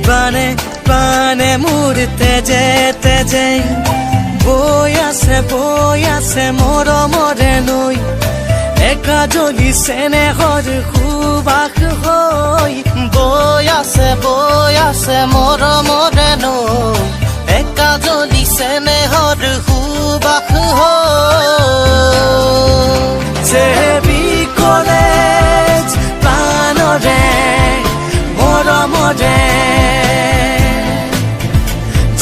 প্ৰাণে প্ৰাণে মোৰ তেজে তেজে বৈ আছে মৰমৰে নৈ একা জ্বলিছে নেহৰ সুবাস হৈ বৈ আছে মৰমৰে নৈ একা জ্বলিছে নেহৰ সুবাস জেবি কলেজ প্ৰাণৰে মৰমৰে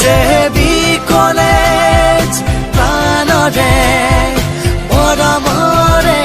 জেবি কলেজ প্ৰাণৰে মৰমৰে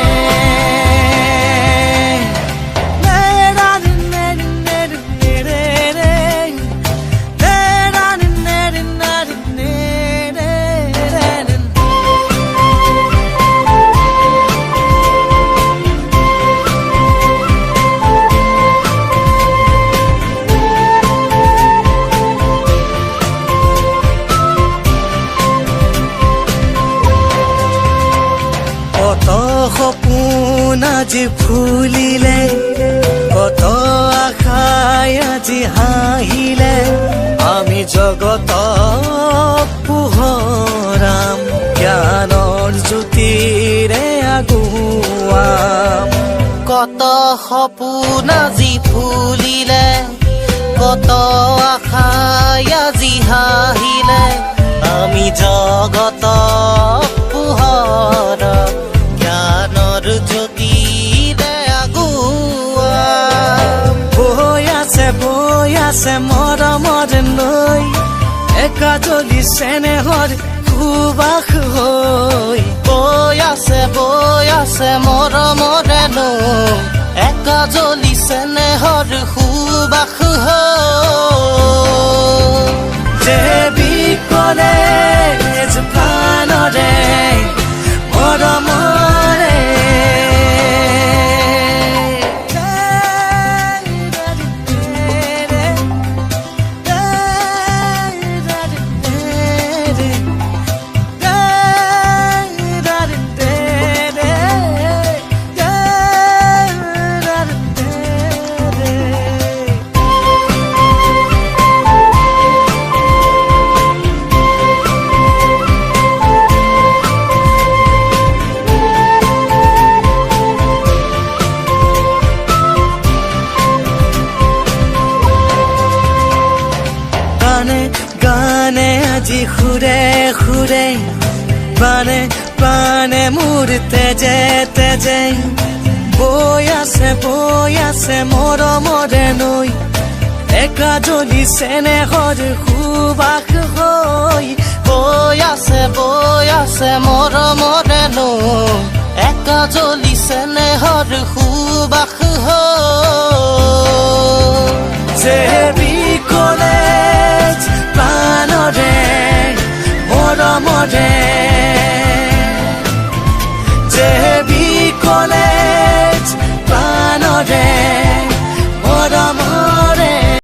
কত সপোন আজি ফুলিলে কত আশাই আজি হাঁহিলে আমি জগত পোহৰাম জ্ঞানৰ জ্যোতিৰে আগুৱাম কত সপোন আজি ফুলিলে কত আশাই আজি হাঁহিলে আমি জগত পোহৰাম জ্ঞানৰ জ্যোতিৰে আগুৱাম বৈ আছে মৰমৰ নৈ একা জ্বলিছে নেহৰ সুবাস হৈ বৈ আছে মৰমৰে নৈ একা জ্বলিছে নেহৰ সুবাস জেবি কলেজ প্ৰাণৰে মৰমৰে গানে আজি সুৰে সুৰে প্ৰাণে প্ৰাণে মোৰ তেজে তেজে বৈ আছে মৰমৰে নৈ একা জ্বলিছে নেহৰ সুবাস হৈ বৈ আছে মৰমৰে নৈ একা জ্বলিছে নেহৰ সুবাস জেবি কলেজ প্ৰাণৰে মৰমৰে জেবি কলেজ